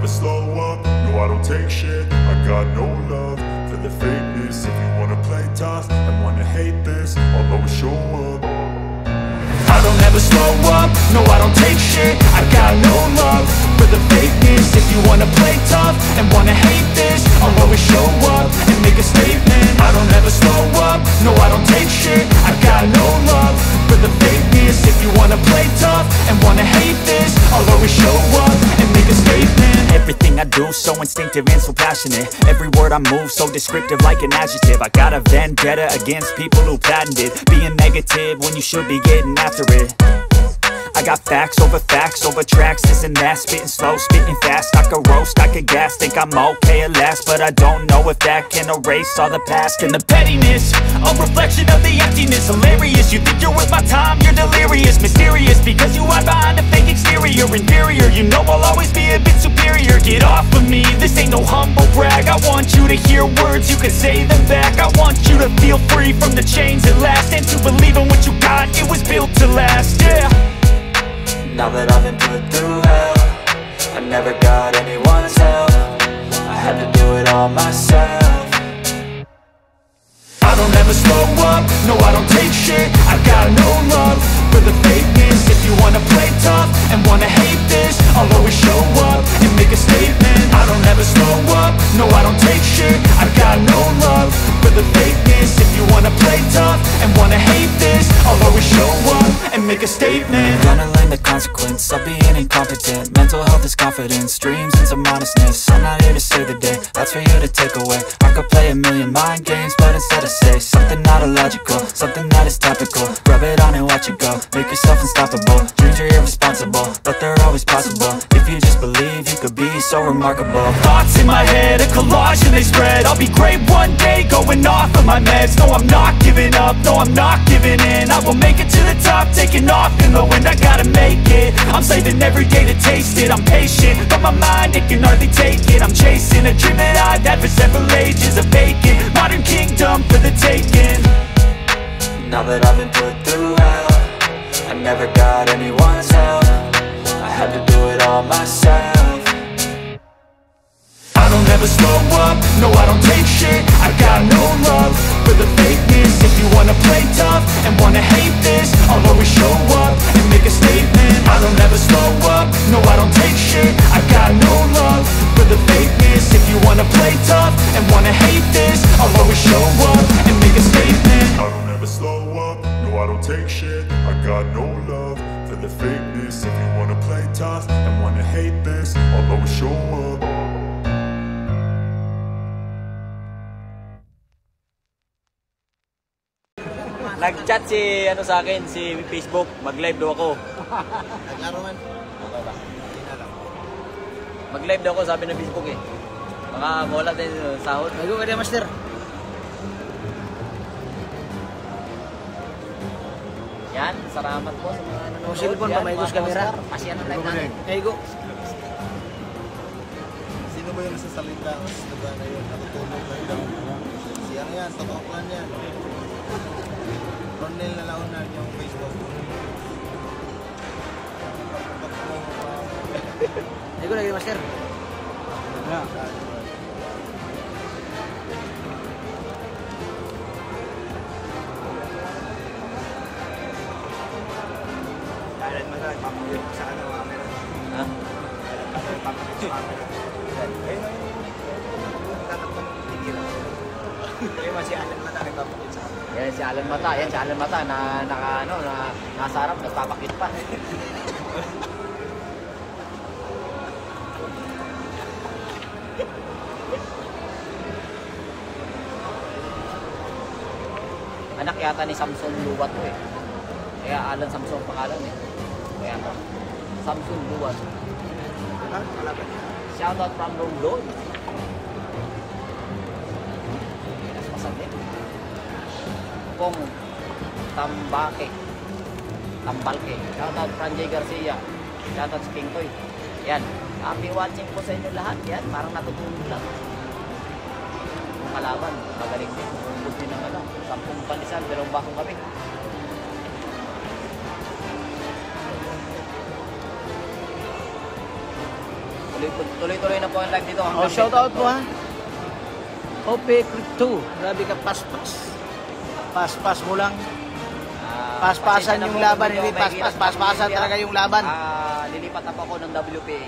never slow up, no I don't take shit. I got no love for the fakeness. If you wanna play tough and wanna hate this, I'll always show up. I don't ever slow up, no I don't take shit. I got no love for the fakeness. If you wanna play tough and wanna hate this, I'll always show up and make a statement. I don't ever slow up, no I don't take shit. I got no love for the fakeness. If you wanna play tough and wanna hate this, I'll always show up and make a statement. Everything I do so instinctive and so passionate. Every word I move so descriptive like an adjective. I got a vendetta against people who patented being negative when you should be getting after it. I got facts over tracks, this and that. Spitting slow, spitting fast. I could roast, I could gas. Think I'm okay at last, but I don't know if that can erase all the past. And the pettiness, a reflection of the emptiness. Hilarious, you think you're worth my time, you're delirious. Mysterious, because you hide behind a fake exterior. Inferior, you know I'll always be a bit superior. Get off of me, this ain't no humble brag. I want you to hear words, you can say them back. I want you to feel free from the chains at last, and to believe in what you got, it was built to last, yeah. Now that I've been put through hell, I never got anyone's help. I had to do it all myself. I don't ever slow up, no I don't take shit. I got no love for the fakeness. If you wanna play tough and wanna hate this, I'll always show up and make a statement. I don't ever slow up, no I don't take shit. I got no love for the fakeness. If you wanna play tough and wanna hate this, I'll always show up and make a statement. Gonna learn the consequence of being incompetent. Mental health is confidence, dreams and some honestness. I'm not here to save the day, that's for you to take away. I could play a million mind games, but instead I say something not illogical, something that is topical. Rub it on and watch it go, make yourself unstoppable. Dreams are irresponsible, but they're always possible. If you just believe, you could be so remarkable. Thoughts in my head, a collage and they spread. I'll be great one day, going off of my meds. No I'm not giving up, no I'm not giving in. I will make it to the top, taking off in the wind. I gotta make it, I'm saving every day to taste it. I'm patient, but my mind, it can hardly take it. I'm chasing a dream that I've had for several ages. A vacant, modern kingdom for the taking. Now that I've been put through hell, I never got anyone's help. I had to do it all myself. I don't ever slow up, no I don't take shit. I got no love for the fakeness. If you wanna play tough and wanna hate this, I'll always show up and make a statement. I don't ever slow up, no I don't take shit. I got no love for the fakeness. If you wanna play tough and wanna hate this, I'll always show up and make a statement. I don't ever slow up, no I don't take shit. I got no love for the fakeness. If you wanna play tough and wanna hate this, I'll always show up. Nag-chat si sa akin, si Facebook, mag-live daw ako. Naglaro man. Mag-live daw ako, sabi ng Facebook eh. Baka mawala din sahod. Bago ka din, master. Yan, salamat po sa mga nanonood. Kung cellphone pa, may camera. Kasi ano live natin. Ego. Sino ba yung nasasalita? Diba na yun, natutulog lang daw. Si ano yan, totoo plan yan. Ronel na launan yung Facebook. Ego lagi, master. Kailan mo na nagpapakit sa ano, camera? Ha? Nagpapakit sa camera. Ayun na yung tatatang tigilan. Ayun ba si Alan Mata nagpapakit sa camera? Yan si Alan Mata, na nasa harap, nagpapakit pa. Anak yata ni Samson Luwat to eh. Kaya Alan Samson pangalan eh. Kaya Samson Luwat. Kalaban niya. Shout out from Romblon. Mas pasagin. Pong Tambalke. Shout out Franjay Garcia. Shout out si King Toy. Yan. Happy watching po sa inyo lahat. Yan. Parang natutulog lang. Kalaban. Magaling din. Ubus din ng 10 panisan. 2 bakong kami. Tuloy-tuloy na po ang live dito. Oh, shout out mo ha. OP Crypto. Grabe ka, paspas. Paspas mo lang. Paspasan yung laban, hindi paspasan talaga yung laban. Lilipat na po ako ng WPA.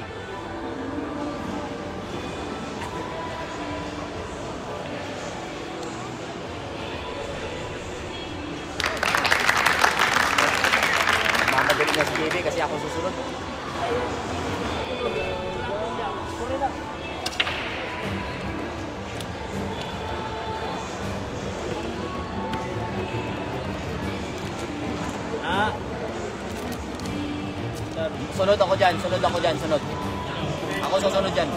Mamadali na si JB kasi ako susunod. Sunod ako dyan. Ako susunod dyan.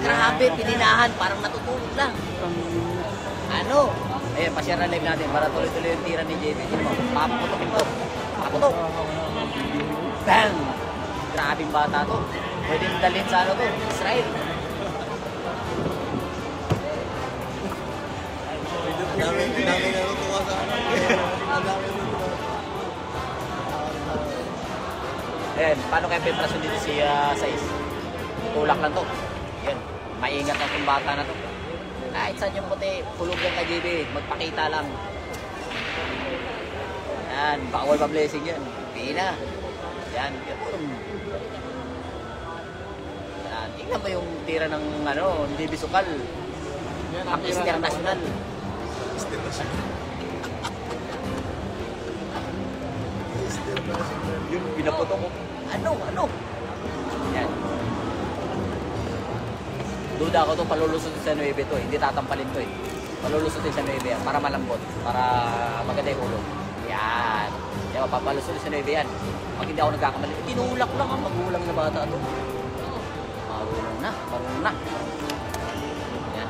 Grabe, pininahan. Parang natutulog lang. Ano? Ayan, pa-share na live natin para tuloy-tuloy yung tira ni JB. Papaputokin to. Papaputok. Bang! Grabing bata to. Pwede dalhin sa ano to, Israel. Dami natutuwa sa ano. Ayan, paano kaya petrasyon dito si Sais? Tulak lang to. Ayan, maingat ang itong bata na to. Kahit saan yung puti, pulog yan ka JB, magpakita lang. Ayan, bawal pa blessing yan. Pina. Ayan, ganun. Ayan, tingnan mo yung tira ng ano, hindi bisukal. Ang international. Yung pinaputo ko. Ano? Yan. Duda ako to, palulusutin sa 9 to. Hindi tatampalin to eh. Palulusutin sa 9 yan, para malambot. Para maganda yung ulo. Yan. Yan, papalusutin sa 9 yan. Pag hindi ako nagkakamali, tinulak lang ang magulang na bata to. Marunong na. Yan.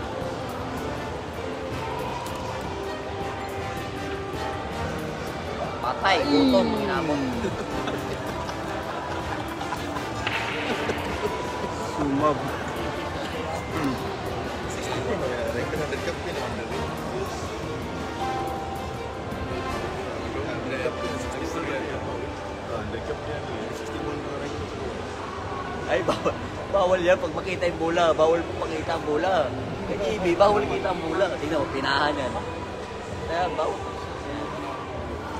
Patay, gutom, inabot. Sumab. Ay, bawal yan pag makita yung bola. Bawal makita ang bola. Kaya JB, bawal kita ang bola. Tingnan mo, pinahan yan. Kaya, bawal.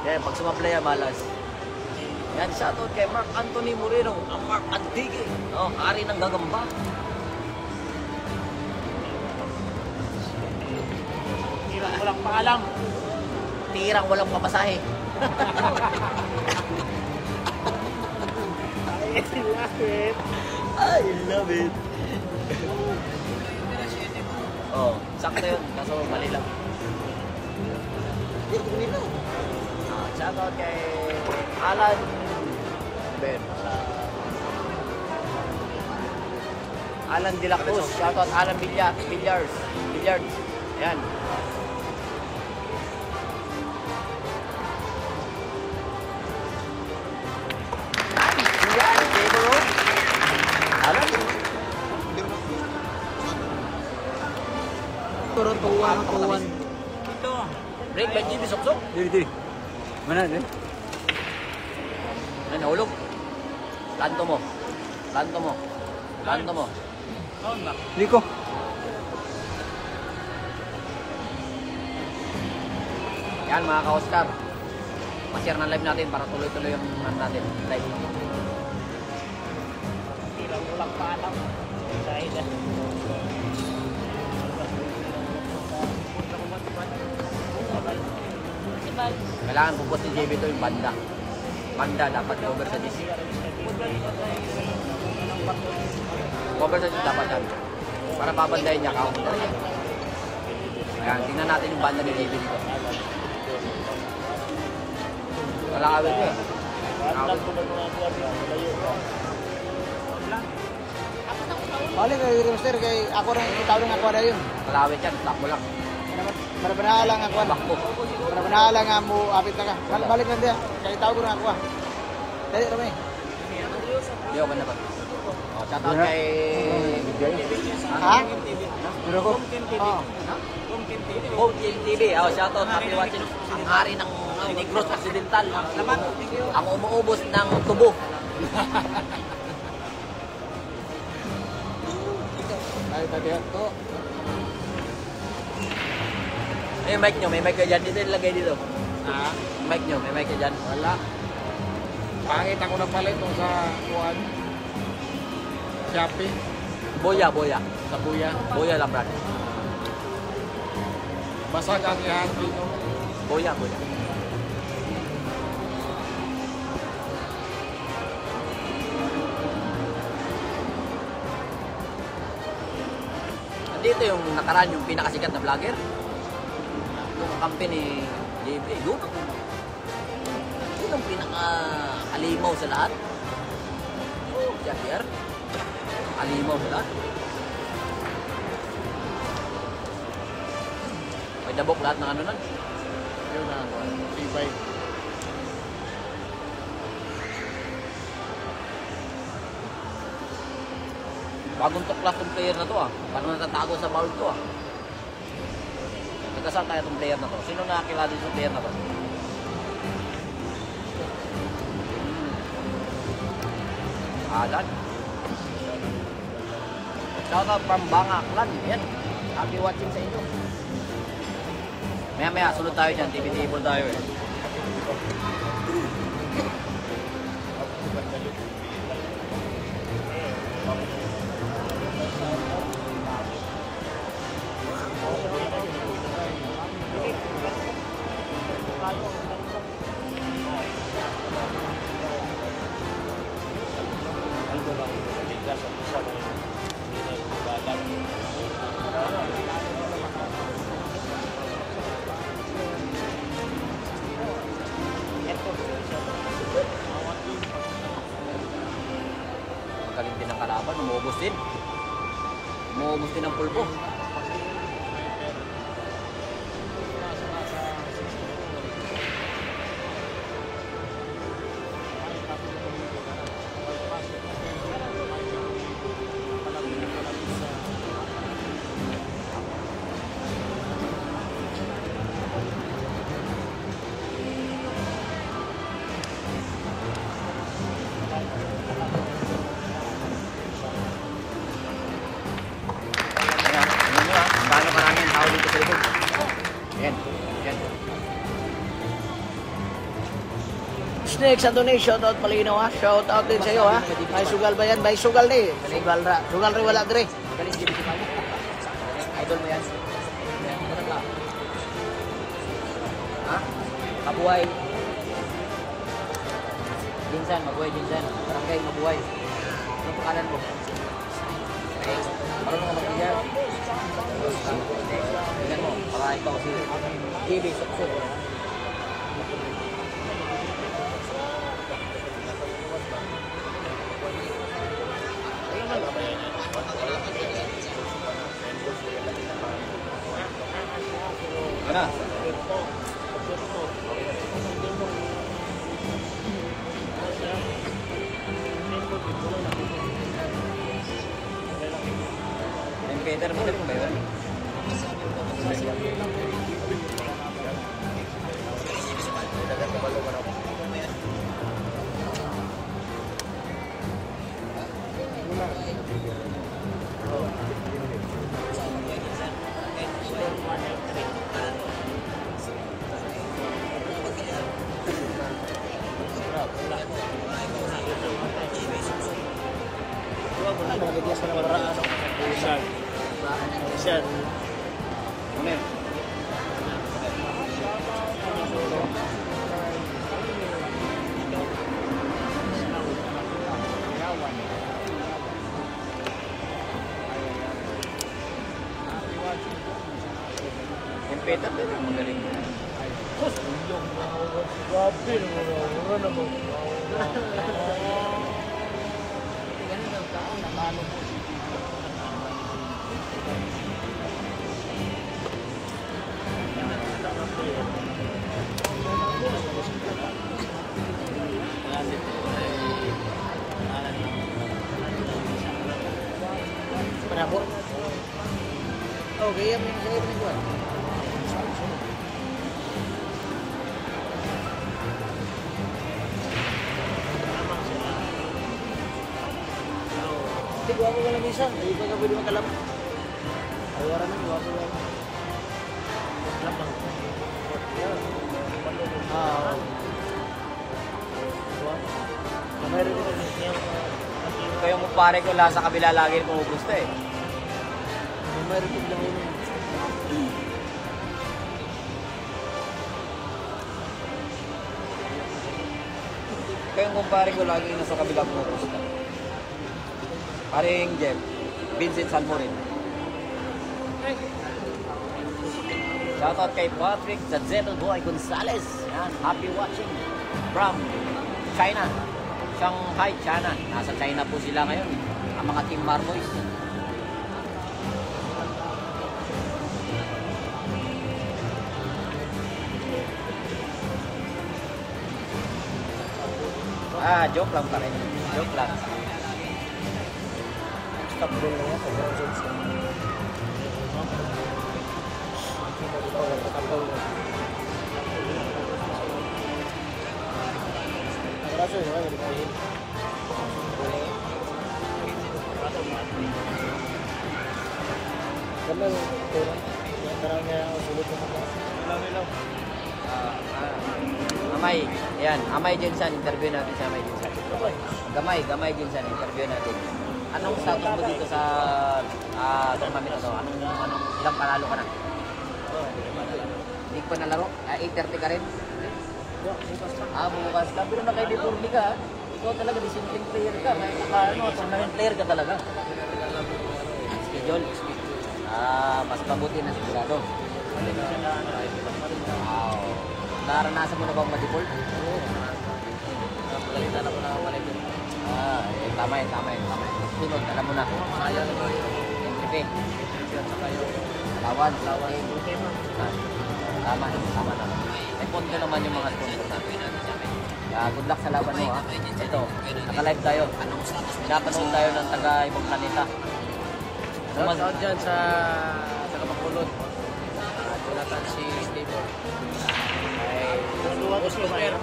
Yan, pag sumaplay yan, malas. Yan, shoutout kay Mark Anthony Moreno. Ang Mark Antique. Oh, hari ng gagamba. Tirang walang paalam. Tirang walang pamasahe. I love it. Oh, sakto yun. Kaso mali lang. Shoutout kay Alan Ben. Alan De La Cruz. Shoutout Alan Billiards. Ayan. Tuwan. Break by JB Soksok. Dili. Mana ni? Nahulog. Lanto mo. Liko. Yan mga ka-Oscar. Ma-share na live natin para tuloy-tuloy yung natin live. Tirang ulang paalam. Dahil kailangan pupot ni JB ito yung banda. Banda dapat cover sa DC. Cover sa DC dapat yan. Para babandayin niya counter. Ayan, tingnan natin yung banda ni JB dito. Kalawit eh. Balik kay Master kay ako rin itaw ng ako na yun. Kalawit yan, stop mo lang. Para lang ako. Bakbo. Para nga mo apit na ka. Balik lang dia. Kay itaw ko na ako. Dali rami. Di ako na ba? Oh, shout out kay Ha? Pero ko. Home Team TV. Oh, shout out, happy watching. Ang hari ng Negros Occidental. Ang umuubos ng tubo. Ay, tadi to. May mic nyo, may mic ka dyan. Dito ilagay dito. Ah, Mic nyo, may mic ka dyan. wala. Pangit ako nagpalit nung sa kuwan. Shopee, Boya, boya. sa Buya. Boya lang, brad. Basag ang ihati no. Boya, boya. Dito yung nakaraan yung pinakasikat na vlogger. Yung company JB. Yun ang pinaka-alimaw sa lahat. Oh, Javier. Alimaw sa lahat. May dabok lahat ng ano nun. Yun na, tibay. Bagong tuklas tong player na to ah. Parang natatago sa bowl to ah. Nagkasal kaya tong player na to? Sino nakakilala din sa player na to? Alan. Shout out from Banga Clan. Yan. Happy watching sa inyo. Maya sunod tayo dyan. TV table tayo eh. Magaling din ang kalaban, umuubos din. Umuubos din ang pulpo. Gaano karami ang tao dito sa likod? Yan. Yan. Snake sa donation, shout out Malinaw ha. Shout out din sa iyo ha. May sugal ba yan? May sugal ni. Sugal ra. Sugal rin wala dire. Galing si Bisi Pago. Idol mo yan. Yan. Ano ka? Ha? Mabuhay. Jinsan, mabuhay Jinsan. Barangay, mabuhay. Anong pangalan mo? Okay. Marunong ka mag-igar. Tingnan mo, para ikaw si TV Suksok. Ano? Yung Peter, Peter mo ba yun? Isan. Ano yun? Yung Peter, Peter, magaling. Grabe naman. Naman. Panabot. Okay, yan yung sa'yo ni Juan. Hindi ko ako walang isa. Hindi ko pwede magkalam. Ayawaran na, iwapo lang. Alam lang. Mayroon din yung Kaya mo pare ko lang sa kabila lagi pumupusta eh. mayroon din lang yun. Kaya yung kumpare ko lagi nasa kabila pumupusta. Paring Jeff, Vincent Salmorin. Shoutout kay Patrick Zazeto Boy Gonzalez. Yan, happy watching from China. Shanghai, China. Nasa China po sila ngayon. Ang mga Team Marboys. Joke lang pa rin. Joke lang. Stop goal na yan. Stop goal. Kaso yun, wala rin. Kami yung turang. Yan tarang niya ang sulit na mga. Ilaw. Amay. Yan. Amay Jensan. Interview natin si Amay Jensan. Gamay Jensan. Interview natin. Anong status mo dito sa tournament ito? Ilang panalo ka na? Hindi pa nalaro? 8:30 ka rin? Bukas lang. Pero naka-uniforme ka. Ikaw talaga disciplined player ka. May tournament player ka talaga. Schedule. Mas mabuti na sigurado. Wow. Naranasan mo na bang ma-default? Oo. Pagalitan ako na malipin. Tama yun. Sunod, alam mo na. Sayang na yung MVP. Lawan. Tama na. May ponto naman yung mga sponsor natin. Good luck sa laban mo ha. Ito, naka-live tayo. Pinapanood tayo ng taga-ibang planeta. Shoutout dyan sa taga-Bacolod. Tulatan si Steve.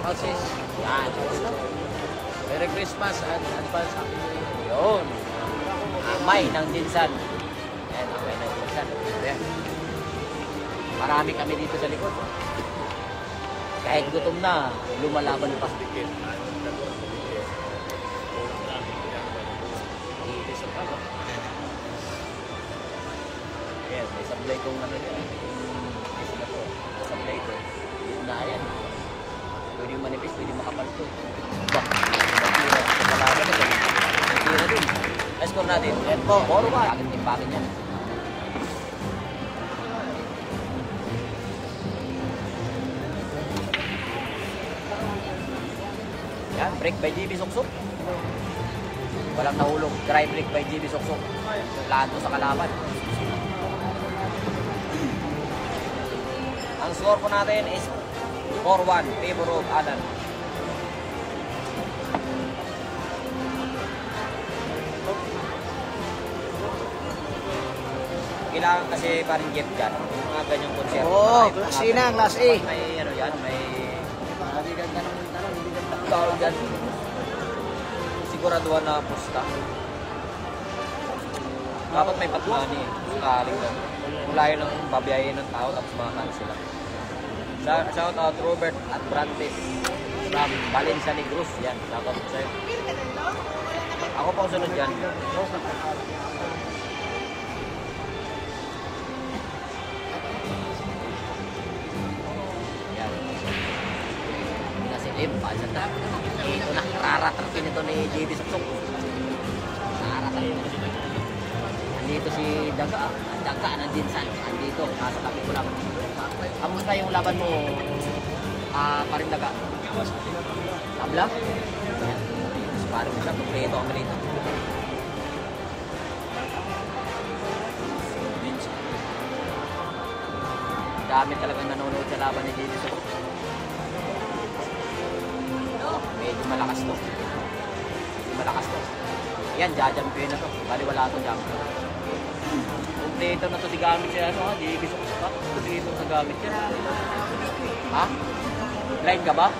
Houses. Yan. Merry Christmas at advance Happy New Year. Yun. Amay ng Jinsan. Yan, amay ng Jinsan. Yan. Marami kami dito sa likod. Kahit gutom na, lumalaban pa. Yan, may sablay kong ano yan. Sablay ito. Na yan. Pwede yung manipis, pwede makapal ito. Malaban ito. Tira din. Score natin. Yan po. 4-1. Agad timpakin yan. Yan, break by GB Suksok. Walang nahulog. Dry break by GB Suksok. Lahat sa kalaban. Ang score po natin is 4-1. Favor of Alan. Kailangan kasi parang Jeff dyan. Mga ganyang konserto. Oo, class A na, class A. May ano yan, may Nabigyan ka ng tanong, nabigyan ka ng tawag dyan. Siguraduhan na pusta. Dapat may patmani. Sakaling lang. Mula yun ang babiyahin ng tao tapos makakain sila. Shout out Robert at Brantes from Valencia Negros. Yan, shout out sa'yo. Ako pa ang sunod dyan. Yan. Nasilim pa sa tayo. Ito na, raratrapin ito ni JB Suksok. Raratrapin. Andito si Daga. Daga ng Jinsan. Andito, nasa tabi ko lang. Kamusta yung laban mo, paring Daga? Tabla? Parang isa, kompleto kami rito. Dami talagang nanonood sa laban ni JB Suksok. Medyo malakas to. Yan, jajampion na to. Bali wala to jumpion. Kompleto na to di gamit siya. JB Suksok. Kompleto sa gamit siya. Ha? Blind ka ba?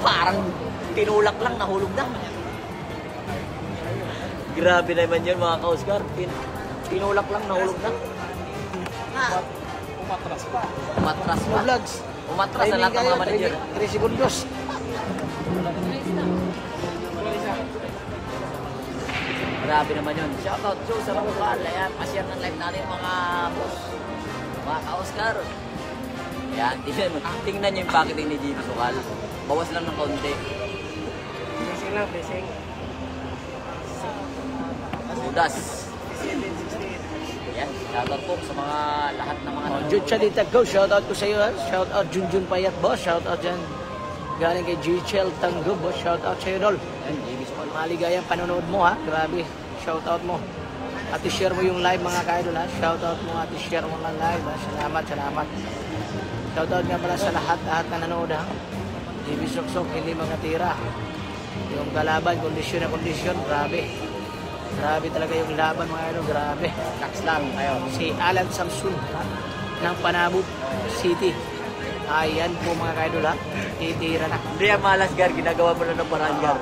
Parang tinulak lang, nahulog na. Grabe naman yun mga ka-Oscar. Tinulak lang, nahulog na. Umatras pa. Umatras No pa. vlogs. Umatras na lahat ng mga manager. 3 segundos. Grabe naman yun. Shoutout Joe sa Ramukal. Ayan, pa-share ng live natin mga boss. Mga ka-Oscar. Ayan, tingnan nyo yung packaging ni Jimmy Sukal. Bawas lang ng kaunti. Blessing lang, blessing. Budas. Ayan, shoutout po sa mga lahat ng mga Jun Chalita Go, shoutout ko sa iyo. Shoutout Junjun Payat boss, shoutout dyan. Galing kay Jichel Tanggo boss, shoutout sa iyo Dol. Ayan, Jimmy Sukal. Maligayang panonood mo ha, grabe. Shoutout mo. At i-share mo yung live mga kaidol ha. Shoutout mo at i-share mo lang live ha. Salamat, salamat. Shoutout nga pala sa lahat na nanood ha. TV Soksok, hindi mga tira. Yung kalaban, kondisyon na kondisyon, grabe. Grabe talaga yung laban mga idol, grabe. Tax lang kayo. Si Alan Samsun ng Panabub City. Ayan po mga kaidol ha. Titira na. Hindi yan malas, Gar. Ginagawa mo lang ng paraan, Gar.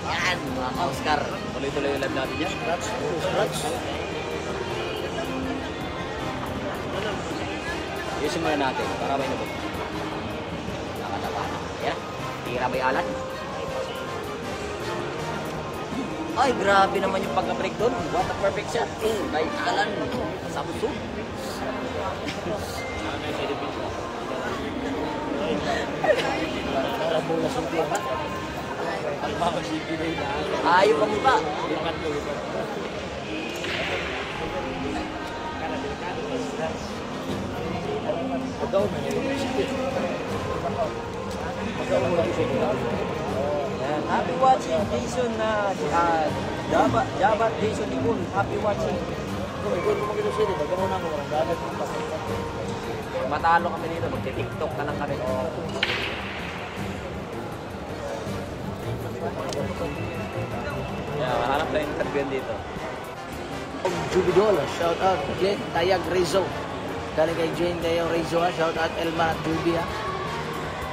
Yan, mga ka-Oscar. Tuloy-tuloy yung live natin yan. Scratch. Ayusin muna natin para may nabot. Nakatapa na. Ayan. Tira ba yung Alan? Ay, grabe naman yung pagka-break doon. What a perfect shot. By Alan Samsun. Ayaw kang iba. Happy watching Jason na Jabat Jason Nicole. Happy watching. Matalo kami dito, magti-TikTok na lang kami. Yeah, hanap na yung interview dito. Jubidol, shout out Jen Tayag Rizzo. Galing kay Jen Tayag Rizzo ha. Shout out Elma at Jubi ha.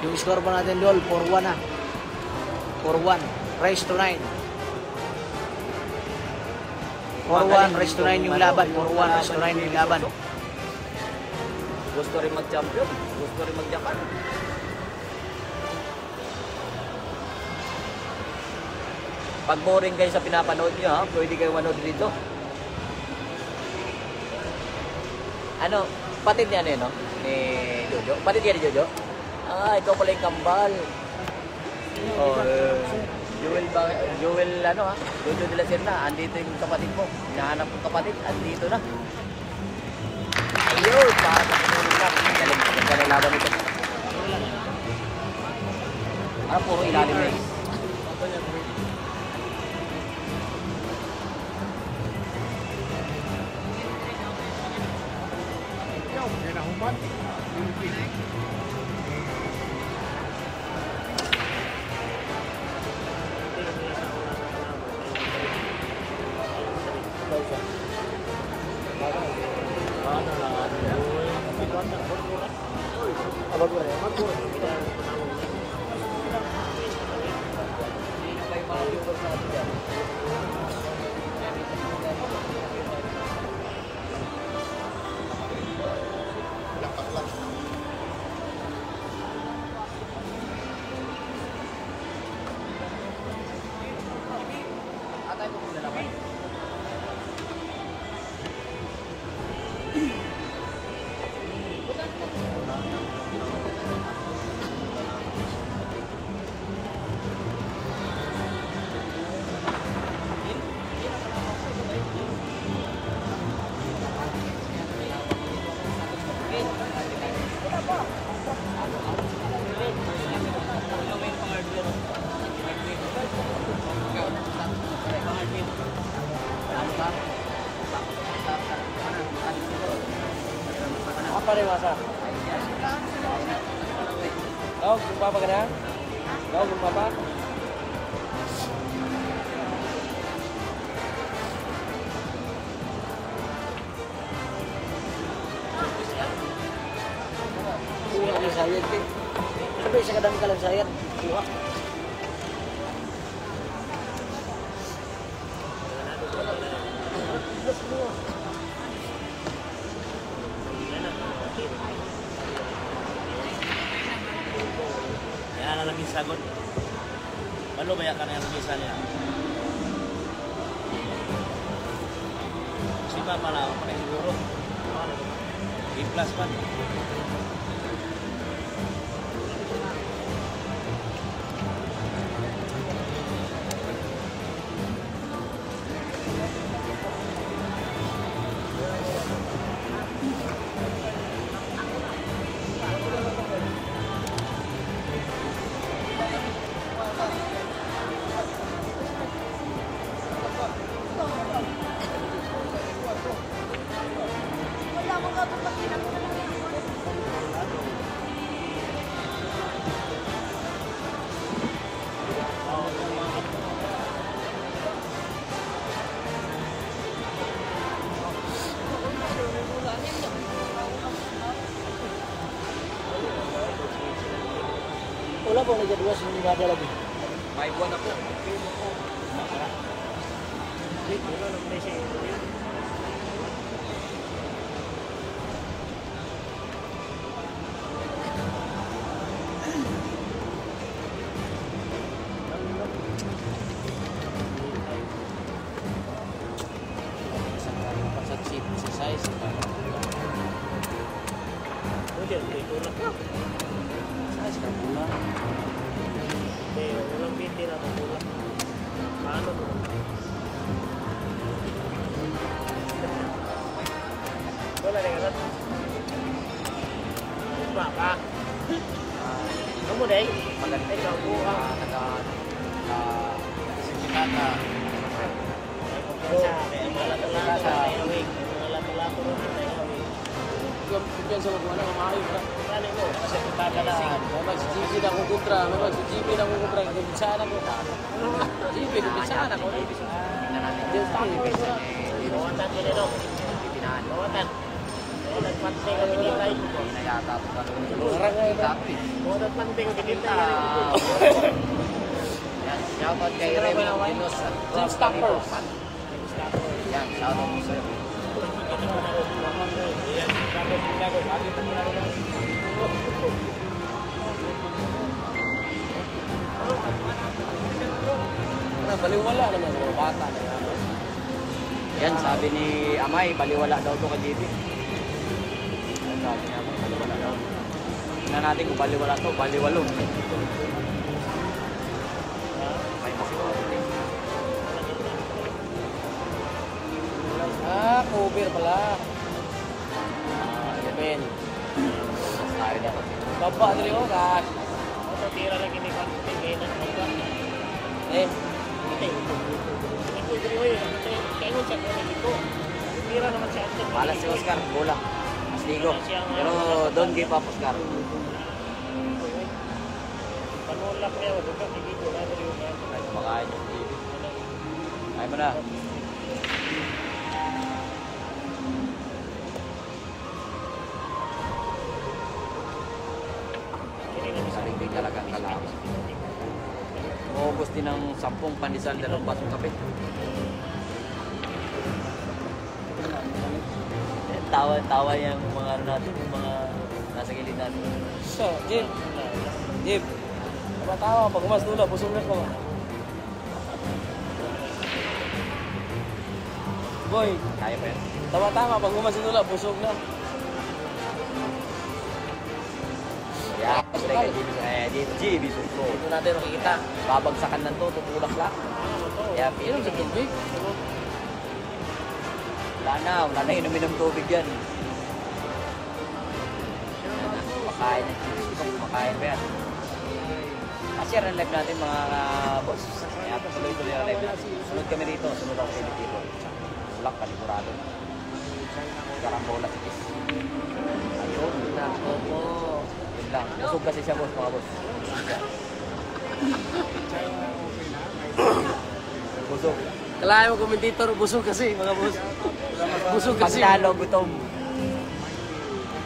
Yung score po natin Dol, 4-1 ha. 4-1, race to 9. 4-1, race to 9 yung laban. 4-1, race to 9 yung laban. Gusto rin mag-champion. Gusto rin mag-Japan. Pag boring kayo sa pinapanood nyo, ha, pwede kayo manood dito. Ano, patid niya ano yun, no? Ni Jojo. Patid niya ni Jojo? Ah, ikaw pala yung kambal. Oh, Joel, ano ha? Jojo de la Serna, andito yung kapatid mo. Hinahanap yung kapatid, andito na. Ayun, para sa pinulong lang. Galing laban nito. Parang puro ilalim na yun. Apa rin masa? Oh, jumpa pa ka na? Oh, jumpa pa? kalansayan. Sabi, isa kadami kalansayan. Kuha. Yan ang lagi sagot. Ano ba yan ka na yung misa niya? Sipa pala ako pa siguro. B+ pa. Wala po nagdadua sa mga ada lagi. May buwan ako. Sa chip, sa size. Udah, tulak ka. Size ka pula. Walang binti na pula. Paano to? Wala na ganun. Ba ka? Kamu deh? Maganda ikaw buha. Naka-sindikata. Kumpiyan sa mga ano, maayos na. Ano mo? Kasi pagkakalaan. May mag-GP na akong kontra. May mag-GP na akong kontra. Kumpinsaan ako. GP, kumpinsaan ako. Bawatan ko nito. Bawatan. Nagpantay ko kinitay. Nayata ko. Bawatan pantay ko kinitay. Shoutout kay Raymond Dinos at James Stappers. Yan, shoutout mo sa'yo. Baliwala naman mga bata na yan. Yan, sabi ni Amay, baliwala daw to ka JB. Yan, sabi ni Amay, baliwala daw. Tingnan natin kung baliwala to, baliwalo. May masiguro. Cover pala. Eleven. Tayo na. Baba dali ko, kat. Ito tira lagi ni Kantay ng Baba. Ito diri oy, kayo sa dito. Tira naman siya ito. Malas si Oscar, bola. Mastigo. Pero doon kay Papa Oscar. Panulak niya, wala ka dito na diri yung Ay, kumakain yung TV. Ay mo na. Saling talagang kalaban. Maubos din ng 10 pandesal, 2 basong kape. Tawa-tawa yung mga ano natin, yung mga nasa gilid natin. So, Jim. Jim. Tawa, pag umas dula, busog na ko. Boy, Kaya pa yan? tawa-tawa, pag umas dula, busog na. Yeah, JB Sutro. Ito natin makikita. Babagsakan ng to, tutulak lang. Kaya Inom sa tubig. wala na inumin ng tubig yan. Makain. Makain pa yan. Share ang live natin mga boss. Kaya tuloy-tuloy ang live natin. Sunod kami dito, sunod ako kayo dito. Sulak, kaligurado. Karambola si Kiss. Ayun, Opo. yun lang. Busog kasi siya boss, mga boss. Busog. Kalahin mo komentator, busog kasi mga boss. Busog kasi. Pagtalo, gutom.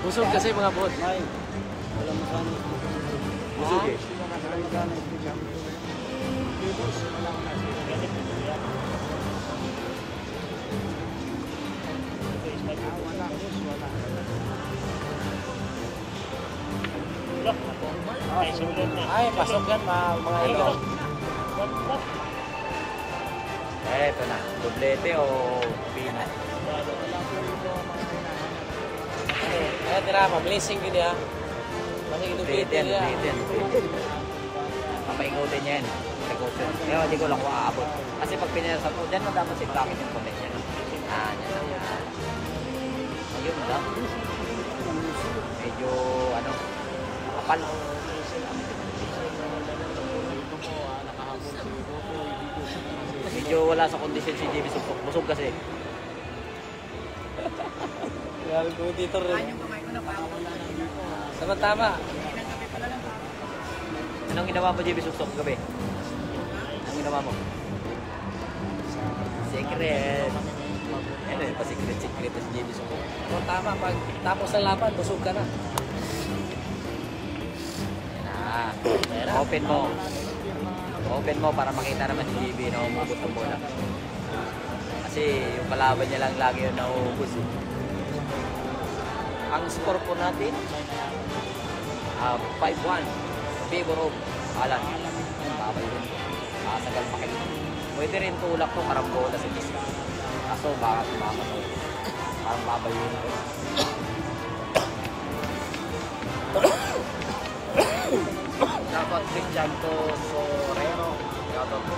Busog kasi mga boss. Busog eh. Ay, pasok yan mga ito. Ito na. Doblete o pina? Kaya tira, ma-blessing din ya. Masig ito Doblete yan, ya. doblete yan. Papaikutin niya yan. Papaikutin. Kaya hindi ko lang kung aabot. Kasi pag pinasa ko, dyan mo dapat sitakin yung comment yan. Ah, yan lang yan. Ayun lang. Medyo, ano, kapal. Medyo wala sa kondisyon si JB Suksok. Busog kasi. Grabe ko dito rin. Tama-tama. Anong ginawa mo, JB Suksok, gabi? Anong ginawa mo? Secret. Ano yun, pa-secret si JB Suksok. Tama, pag tapos ng laban, busog ka na. Yan na. Open mo. Open mo para makita naman si JB na umugot ng bola. Kasi yung kalaban niya lang lagi yung nauubos. Ang score po natin, 5-1. Favor of Alan. Babay din. Sagal pakit. Pwede rin tulak to, parang bola sa disc. Kaso baka tumama to. Parang babay yun. Dapat Christian to Sorero. Dapat po.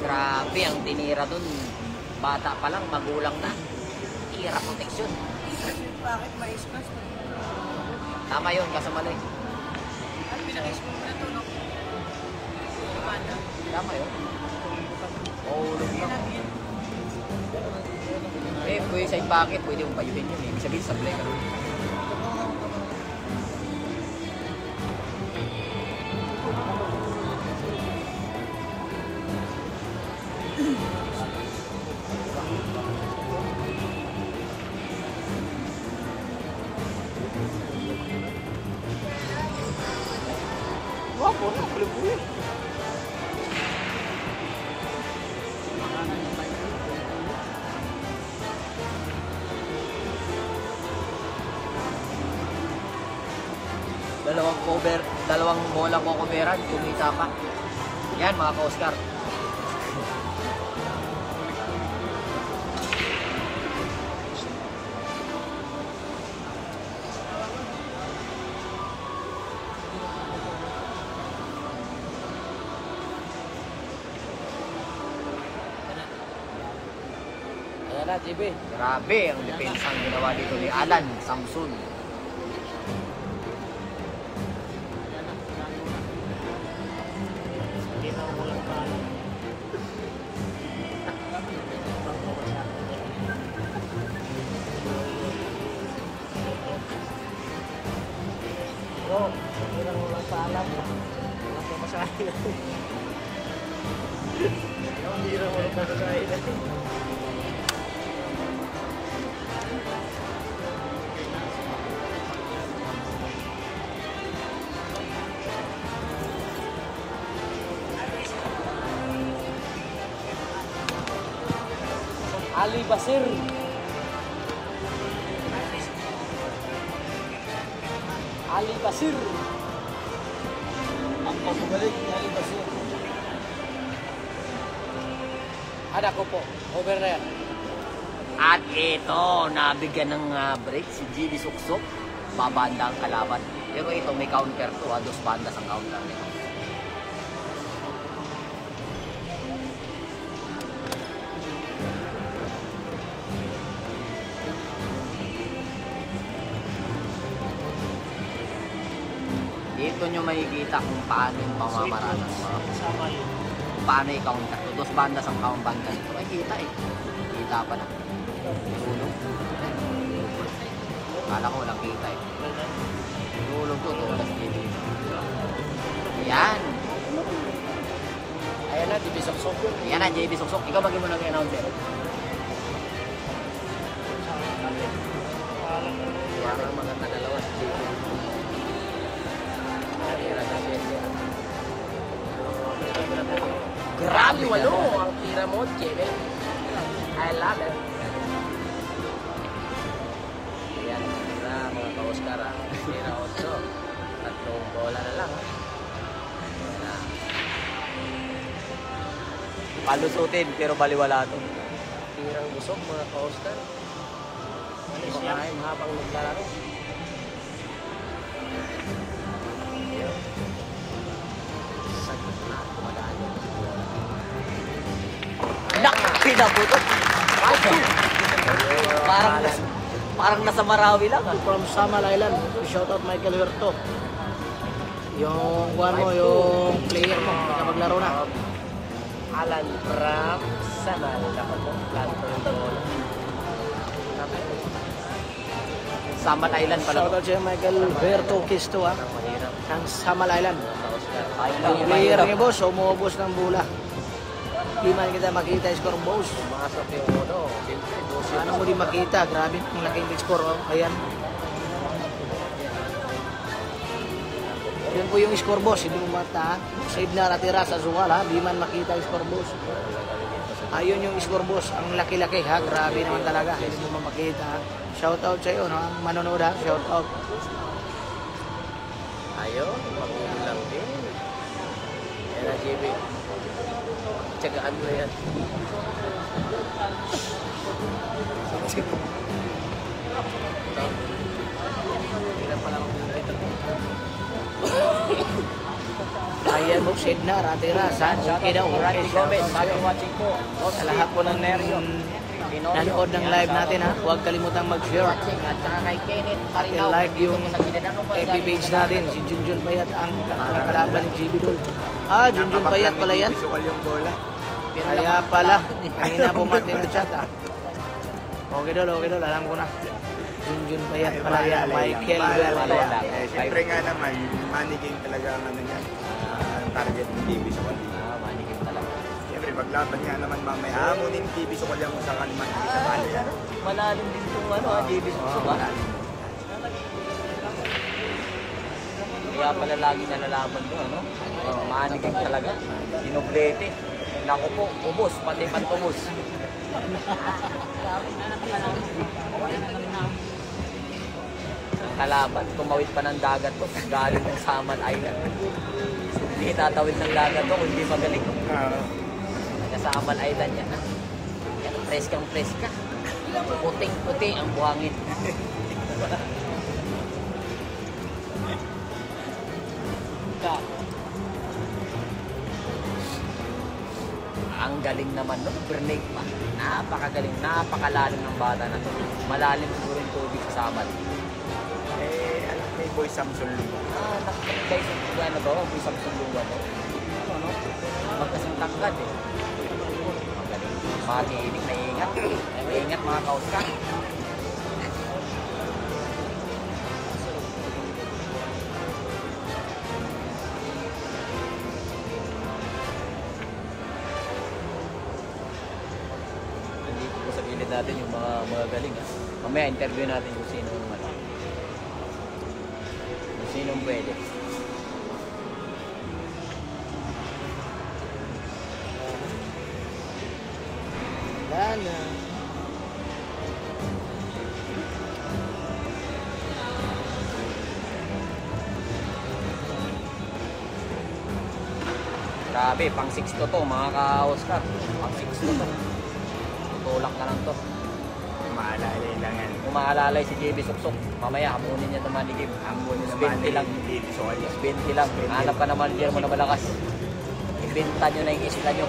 Grabe ang tinira dun. Bata pa lang, magulang na. Tira protection. Bakit ma-express mo? Tama yun, kaso mali. At pinaka-express mo na ito, no? Tama yun. Ulog lang. Pwede sa bakit, pwede mong payuhin yun. Ibig sabihin, sablay ka rin. Wapo na, kulit-kulit. Dalawang bola ko coveran, kumita pa. Yan mga ka-Oscar. Ayan na, JB. Grabe ang depensang ginawa dito ni Alan Samson. Bro, hirang walang paalam. Walang pamasahin. Hirang walang pamasahin. Ali Basir. Ali Basir. Ang pabalik ni Ali Basir. Ada ko po. Over na yan. At ito, nabigyan ng break si JB Suksok. Babanda ang kalaban. Pero ito may counter to, dos bandas ang counter nito. Dito nyo makikita kung paano yung pamamaraan ng mga kung paano i-counter to. Dos bandas ang banda nito. Ay, kita eh. Kita pa na. Tulog. Kala ko walang kita eh. Tulog to. Tulog dito. Yan. Ayan na, JB Suksok. Yan na, JB Suksok. Ikaw maging mo nag-announcer. Parang mga kadalawa. Grabe, walo ang tira mo, Jimmy. I love it. Ayan, tira mga ka-Oscar. Tira 8. Tatlong bola na lang. Palusutin, pero baliwala to. Tirang busog mga ka-Oscar. Kumakain habang naglalaro. Sagot na, kumagaan. Pinabutot. Parang nasa Marawi lang ah. From Samal Island, shoutout Michael Huerto. Yung kuwan mo, yung player mo, maglaro na. Alan from Samal, dapat mo, planter yung bola. Samal Island pala. Shoutout siya Michael Huerto Kisto ha, ng Samal Island. Yung player Mahirap. niya boss, umubos ng bola. Di man kita makita yung score boss. Masok yung uno. Ano mo di makita, grabe kung laking score. Oh. Ayan. Yan po yung score boss, hindi mo mata. Save na natira sa Zuwal ha, di man makita yung score boss. Ayun yung score boss, ang laki-laki ha, grabe naman talaga, hindi mo makita. Shoutout sa iyo, no? Ang manonood ha, shoutout. Ayun, pag-uwi lang din. Yan na, JB. Tsagaan mo yan. Hindi pala akong Ayan mo, save na, natira sa okay daw. Randy Gomez, sabi watching ko. Sa lahat po ng nanood ng live natin ha, huwag kalimutang mag-share. At saka kay Kenneth I-like yung FB page natin, si Junjun Payat ang kalaban ni JB Dol. Ah, Junjun Payat pala yan. Visual yung bola. Kaya pala, kanina bumati ng chat ha. Okay Dol, alam ko na. Junjun Payat pala yan, Michael Huerto. Siyempre nga naman, money game talaga ang ano niya. Ang target ng TV Sokol. Manikim talaga. Siyempre, paglaban nga naman mamaya, hamunin TV Sokol yung sa kaliman. Sa balo yan. Malalim din itong ano, JB Suksok ha. Kaya pala lagi nalalaman doon, ano? Manikim talaga. Dinoblete. Naku po, ubos, pati pantubos. Kalaban, tumawid pa ng dagat to, galing ng Samal Island. Hindi tatawid ng dagat to, hindi magaling. Sa Samal Island yan. Yan, preska. Puting-puti ang buhangin. Ang galing naman nun, grenade pa. Napakagaling, napakalalim ng bata na to. Malalim siguro yung tubig sa Samal. Alam mo, Boy Samson Lugo. Nakakagay sa ano to, may Samsung Luga to. Ano? Magkasing tangkad eh. Magaling. Matinig, naiingat. Naiingat mga ka-Oscar. Nandito po sa gilid natin yung mga galing ha. Mamaya interview natin kung sino yung ano. Kung sinong pwede. Lana. Grabe, pang 6 to mga ka-Oscar. Pang 6 to. Tutulak na lang to. Maalala lang yan. Kung maalalay si JB Suksok, mamaya hamunin niya naman ni Kim. Hamunin naman ni TV Sokol yan. 20 lang. Hanap ka naman manager mo na malakas. Ibenta nyo na yung isla nyo.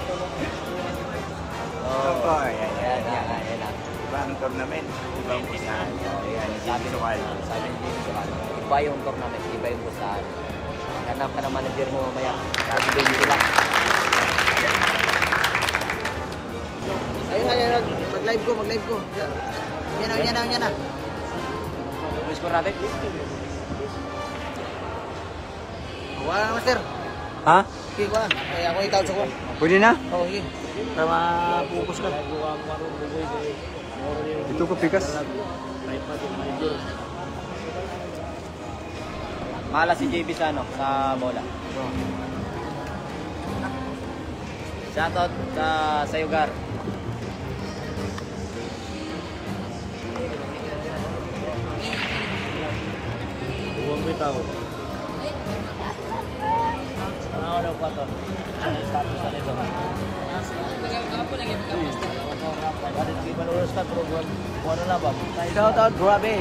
Opo, yan. Yan lang. Ibang tournament, ibang pusahan. Yan, Sabi TV Sokol. Sabi ni JB Suksok, iba yung tournament, iba yung pustahan. Hanap ka naman manager mo mamaya. Sabi 20 lang. Ayun, mag-live ko. Yan na. Yung score natin? Wala na, master. Ha? Sige ko na. Kaya ako ikaw sa ko. Pwede na? Oo, sige. Para ma-focus ka. Ito ko pikas. Malas si JB sa ano, sa bola. Shoutout sa Sayugar. Huwag bitaw. Ano pa to? Status sa nito. Shoutout, grabe.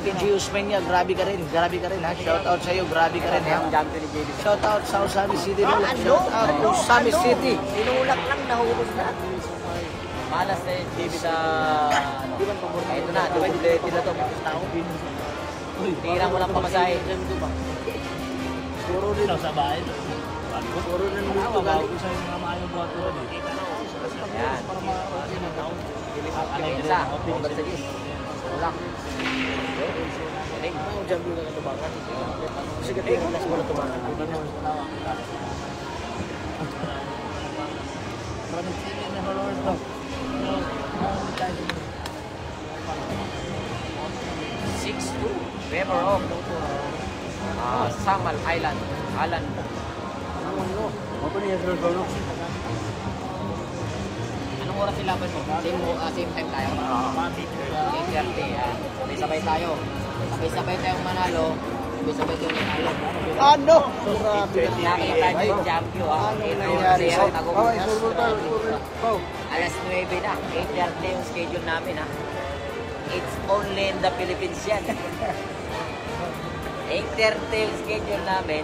PG Usmeña, grabe ka rin ha. Shoutout sa'yo, grabe ka rin ha. Shoutout sa Usami City. Shoutout Usami City. Tinulak lang, nahulog na. Malas na yung JB sa... Ito na, duwende na to. Tingnan mo lang pamasahe. Puro rin sa bahay. Puro rin dito galing. Yan. Isa, over sa gis. Ulak. Galing. Diyan dito na tumakan. Kasi gating last mo na tumakan. River of Samal Island. Alan. Anong oras silaban mo? Same time tayo. 8:30. Sabay-sabay tayo. Sabay-sabay tayong manalo. Sabay-sabay tayong manalo. Ano? Nakita niyo yung champion. Ano nangyari? Alas 9 na. 8:30 yung schedule namin ha. It's only in the Philippines yan. 8:30 yung schedule namin.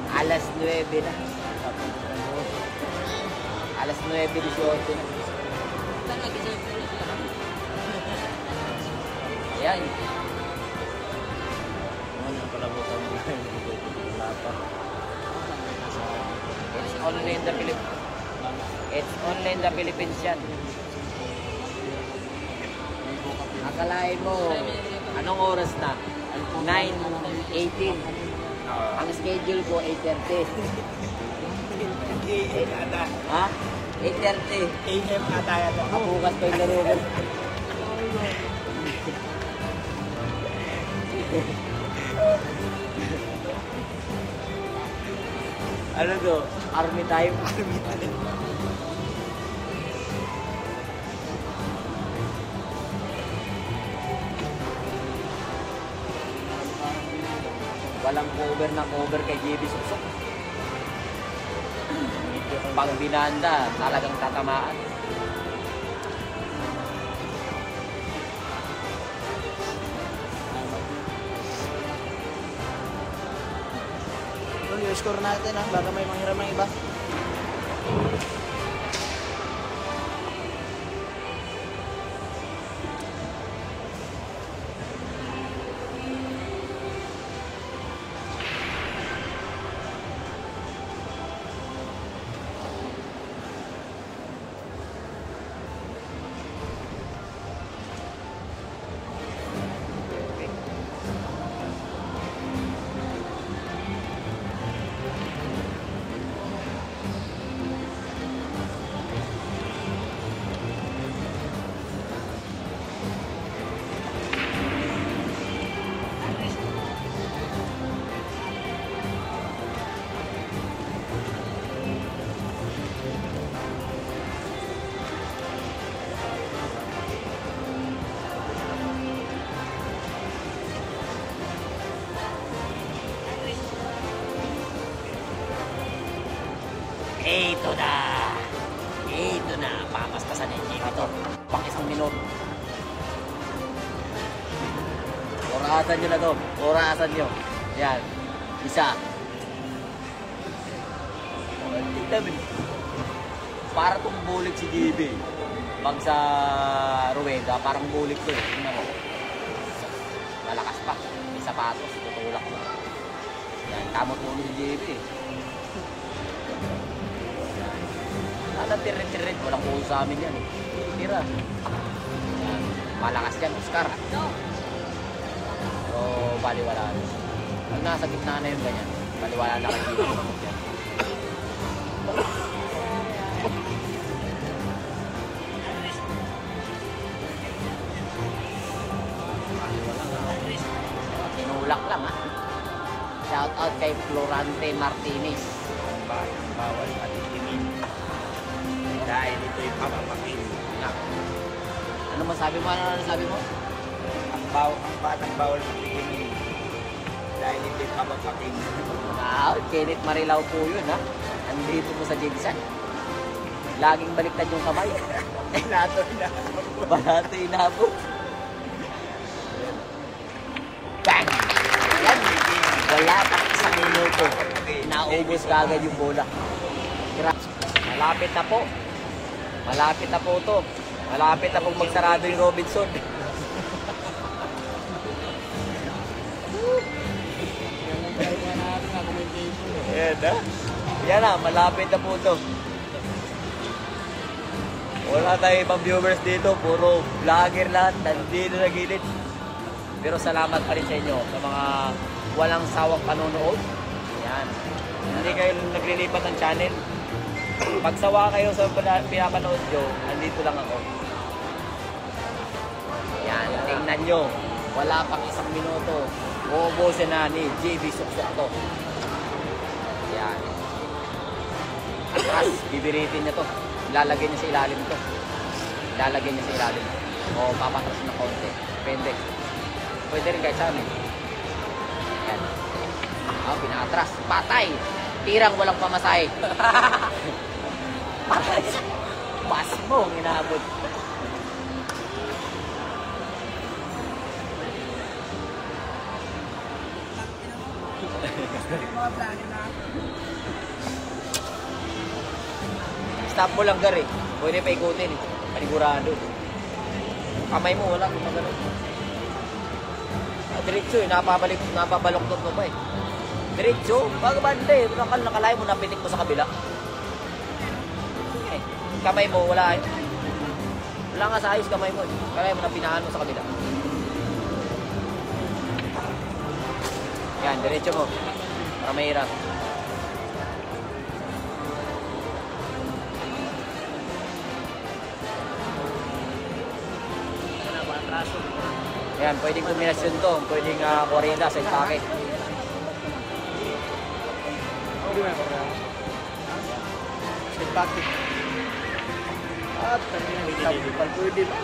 Alas 9 na. Alas 9:18 na. Ayan. It's only in the Philippines. It's only in the Philippines yan. Akalain mo, anong oras na? 9:18. Ang schedule ko, 8:30. Ha? 8:30. AM ata yan. Bukas pa yung laro ko. Ano to? Army time? Army time. Walang cover na cover kay JB Susok. Pag binanda, talagang tatamaan. Yung score natin ha, baka may manghiram ng iba. Ito na! Ito na! Papastasan yung JB to. Pang 1 minuto. Orasan nyo na to. Orasan nyo. Yan. Isa. Tignan mo. Para itong bulik si JB. Pag sa Rueda, parang bulik to eh. Tingnan mo. Malakas pa. May sapatos. Tutulak mo. Yan. Tamot mo si JB eh. Alam, tirin-tirin. Walang buhay sa amin yan. Tira. Yan. Malakas yan, Oscar. Pero baliwala. Pag nasa gitna na yung ganyan, baliwala na kayo. kay Florante Martinez. Ang bawal patikimin. Dahil ito'y pamapaking na. Ano masabi mo? Ano sabi mo? Ang batang bawal patikimin. Dahil ito'y pamapaking. Kenneth Marilao po yun, ha? Andito po sa Jensen. Laging baliktad yung kamay. Nato na. Barato inabot. Bang! Yan. Wala pang isang minuto. Naubos kagad yung bola. Malapit na po. Malapit na po to. Malapit na pong magsarado yung Robinson. Yan na. Yan na, malapit na po to. Wala tayong ibang viewers dito, puro vlogger lahat, nandito na gilid. Pero salamat pa rin sa inyo sa mga walang sawang panonood. Yan. Hindi kayo naglilipat ng channel. Pag sawa kayo sa pinapanood nyo, nandito lang ako. Yan, tingnan nyo. Wala pang isang minuto. Uubusin na ni JB Suksok to. Yan. Atras, bibiritin niya to. Ilalagay niya sa ilalim to. Ilalagay niya sa ilalim. O papatras na konti. Depende. Pwede rin kahit sa amin. Yan. O, pinatras. Patay. Tirang walang pamasahe. Patay. Pas mo ang inaabot. Stop mo lang, Gar, eh. Pwede pa ikutin, eh. Panigurado. Kamay mo, wala. Gumagano. Diretso, eh. Napabaloktot mo pa, eh. Diretso. Bago banda, eh. Nakalay mo, napitik mo sa kabila. Eh. Kamay mo, wala, eh. Wala nga sa ayos kamay mo, eh. Kalay mo, napinahan mo sa kabila. Yan, diretso mo. Para mahirap. Ayan, pwedeng kombinasyon to. Pwedeng 40 sa impake. Sa impake. At pwede ba?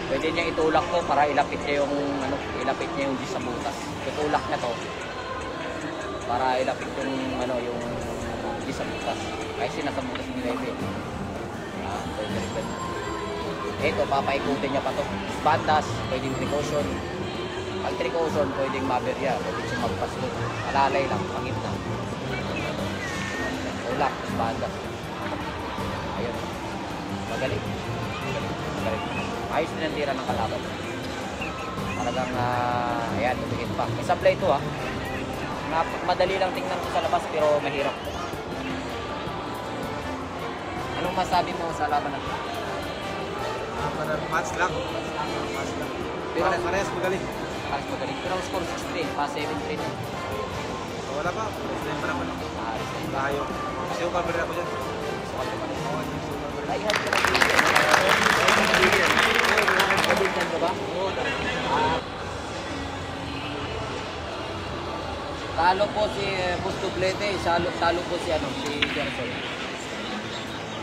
Pwede niya itulak to para ilapit niya yung ilapit niya yung sa butas. Itulak niya to para ilapit yung yung sa butas. Kasi nasa butas ni Leve. Ito, papaikutin niya pa to. Bandas, pwedeng precaution. Pag precaution, pwedeng maberya. Pwedeng siya magpasko. Alalay lang, pangit na. Ulak, bandas. Ayun. Magaling. Magaling. Ayos din ang tira ng kalaban. Talagang, ayan, tumigit pa. May sablay ito, madali lang tingnan ko sa labas, pero mahirap. Anong masabi mo sa laban na ito? Match lang. Pero Parehas magaling. Parehas magaling. Pero ang score 6-3, pa 7-3 na. Wala pa. Resign pa naman. Resign pa. Tayo. Kasi yung cover ako dyan. So, ano pa rin? Lahat ka ng video. Kabintan ka ba? Oo. Talo po si Bustoblete, talo po si Gerson.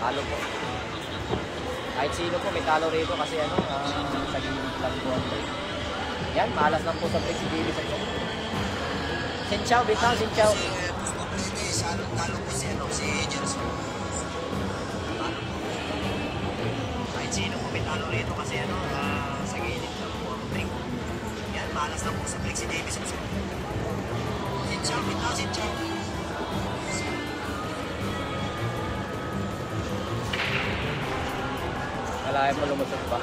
Talo po. Kahit sino po may talo rito kasi sa gilid lang po. Yan, malas lang po sa break si Davis. Sinchaw, bitaw, Sinchaw. Talo po si Gerson. Kahit sino po may talo rito kasi sa gilid lang po ang break. Yan, malas lang po sa break si Davis. Sinchaw, bitaw, Sinchaw. Kalahin mo lumusot pa.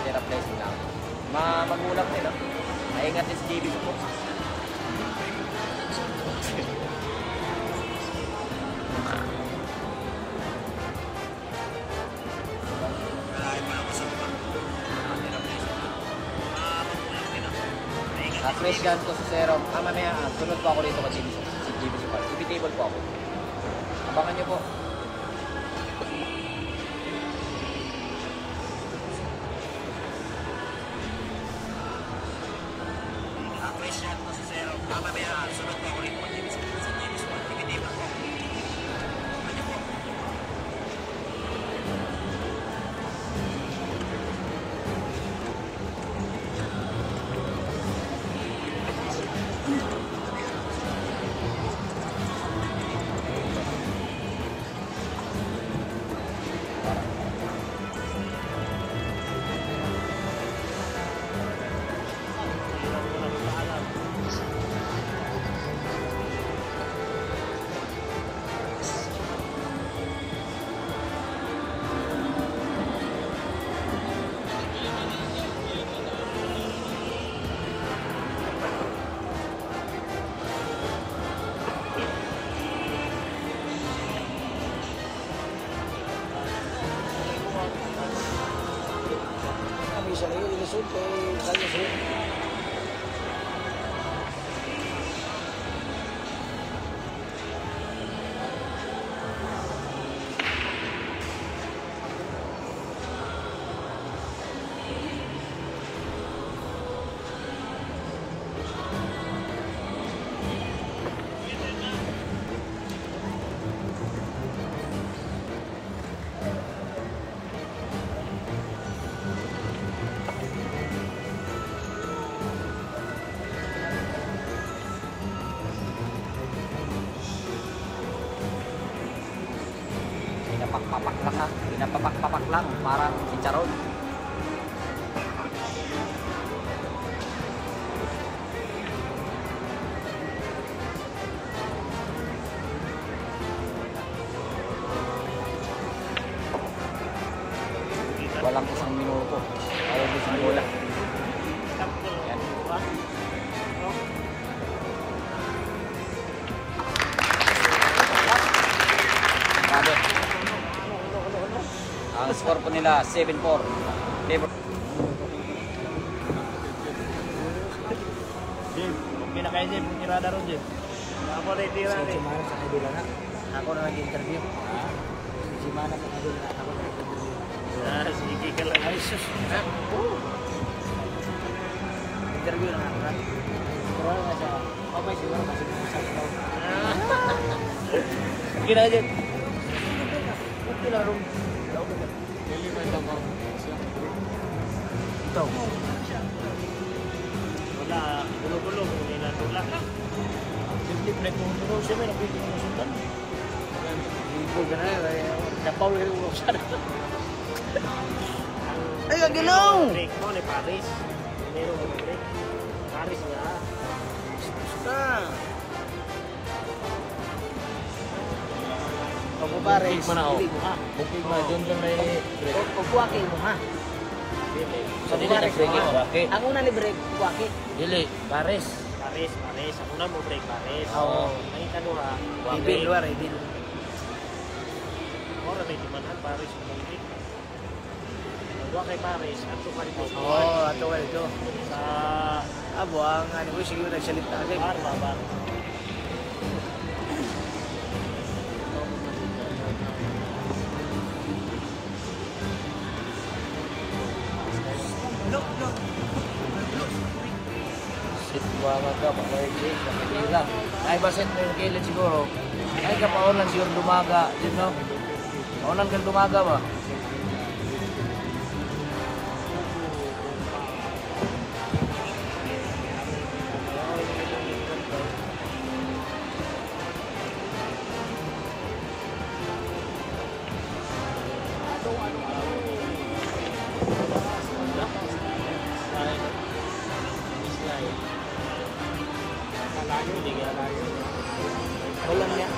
Tira place lang. Magulang din, no? Maingat din si Davis po. At-race gun ko sa zero. Mamaya, sunod po ako rito kasi si Davis Park. Ibitable po ako. Abangan nyo po. mamaya, sunod pa ako rin po sa James Bond. Hindi ba? Ano po? Kami sa iyo, ilusod kay Kalusod. Pinapapak lang ha. Pinapapak lang. Parang chicharon. Walang isang minuto. Ayaw din sa bola. Yan. Grabe. Ang score po nila 7-4. Favor. Jim, okay na kayo Jim, irada ron Jim. Ako na itira Si rin. Jimana sa idol na. Ako na nag-interview. Si Jimana sa idol na. Ako na nag-interview. Sige ka lang. Ay, sus. Interview lang ako na. Pero nga siya, okay siguro kasi sa ikaw. Okay na Jim. Okay lang rin. Ito. Wala, gulo-gulo. Wala tulak. Simple break mo duro siya, may napili mo sundan. Ibo ka na. Kapaw yung ulo siya. Ay, ang ginaw! Break mo ni Paris. Meron mo break. Paris nga. Basta. Opo pare, hindi mo ha. Bukig mo, doon lang may break. Kukuwaki mo ha. Sa dili na break mo, bakit? Ang una ni break, kuwaki. Dili, Paris. Paris. Ako na mo break Paris. Oo. Ay, kanuha. Ibil, luar, ibil. Ora may timanan Paris mo break. Dua kay Paris, ato pa rin po. Oo, ato ka ito. Sa Abo, ang ano ko, sige nagsalita agad. Bar. Sitwama ka, pakawagin, sa Manila. Ay, basit mo yung kilid siguro. Ay, kapaunan siguro dumaga. Yun, no? Paunan kang dumaga ba? Ulan niya.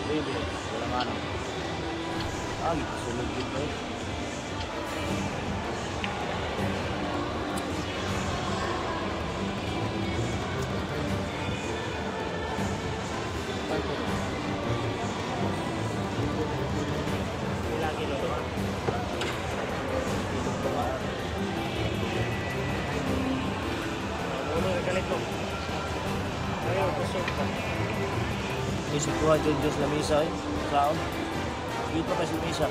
Baby, wala nga ano. Ah, sulog dito. Uno, galit ko. Isip ko nga Diyos na misa eh. Saan? Dito kasi misa.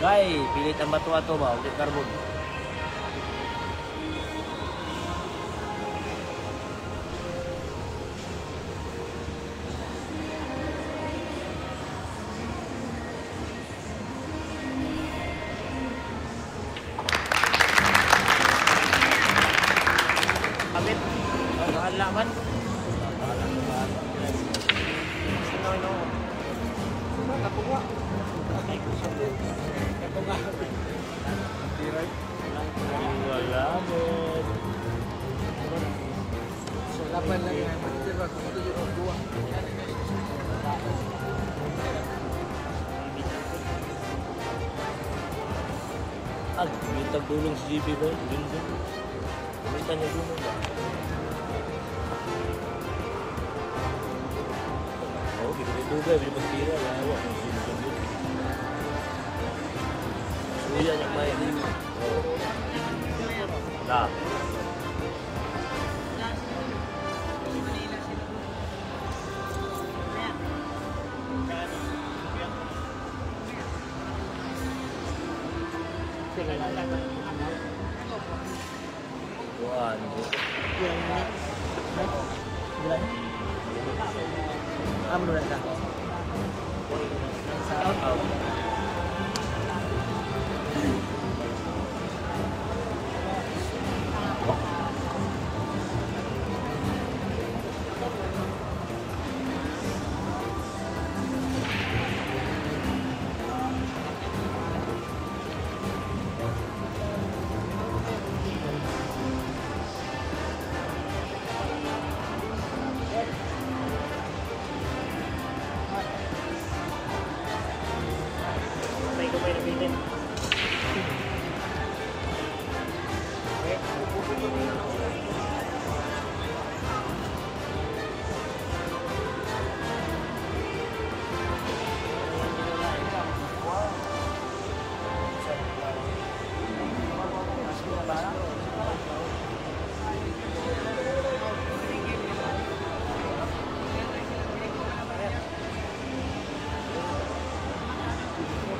Guy, pilit ang bato-bato ba? Ulit carbon. Kapit. Ang laman. Laban lang yan. Diba? Ito yung buwa. Minta gulong si JB ba? Gulong. Minta niya gulong ba? Oo, bibili ba? Bibili magtira. Lawa. Suya niya may. Nah. Buwan. Ano na ka?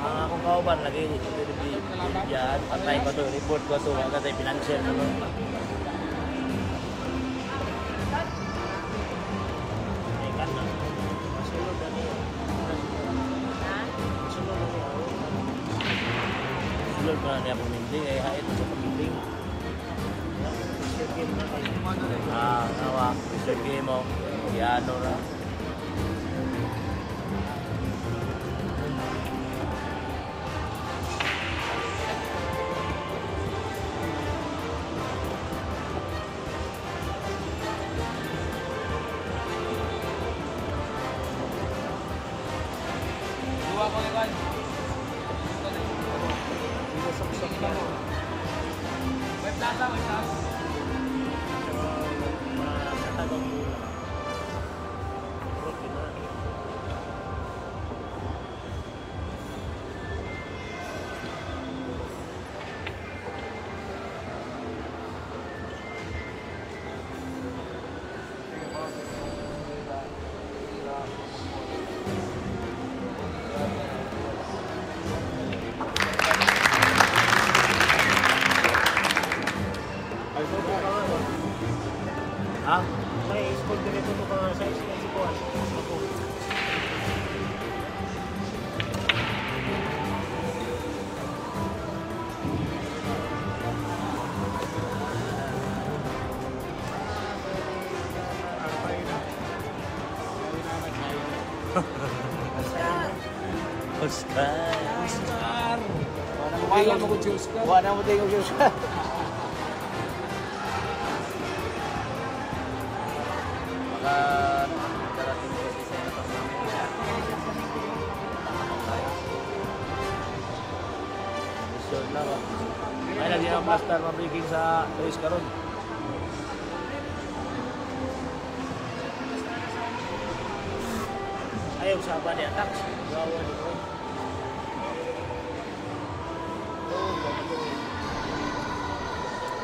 Akong kauban lagi diyan patay ko to report ko to kasi financial ano. Sulod ko na niya puminding ay hait sa puminding. Nawa, sige mo, yano na. school dito ito ka sa isang sibuan. Oscar. Wala mo ko Diyos ka. Wala mo tayo Diyos ka. Baka darating ko si Senator namin. Sure na ba? Ay, lagi ang master mabiging sa Luis Caron. Ayaw sa ba niya tax? Gawa nito.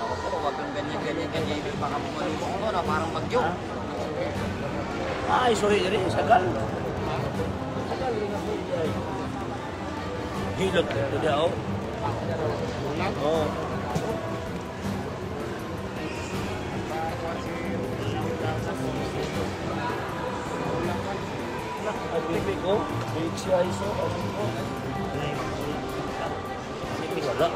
Ako po, wag kang ganyan. Baka pumalubong ko na parang bagyo. Ay, sorry rin, sagal. Sagal rin ako. Hilot ito dia, oh. Oh. Ang bibig ko, big siya iso, ang ko. Hindi wala.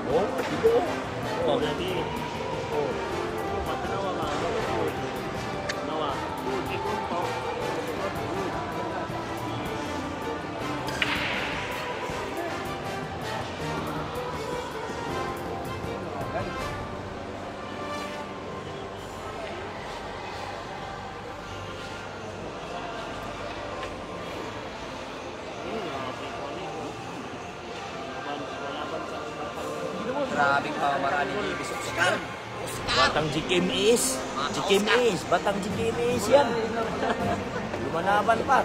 Oh, dito. Oh, jadi. Oh. Matanawa ka. Nawa. Dito po. Grabing pamamaraan ni Ibis. Oscar! Batang Jikim is. Jikim is. Batang Jikim is yan. Lumanaban pa.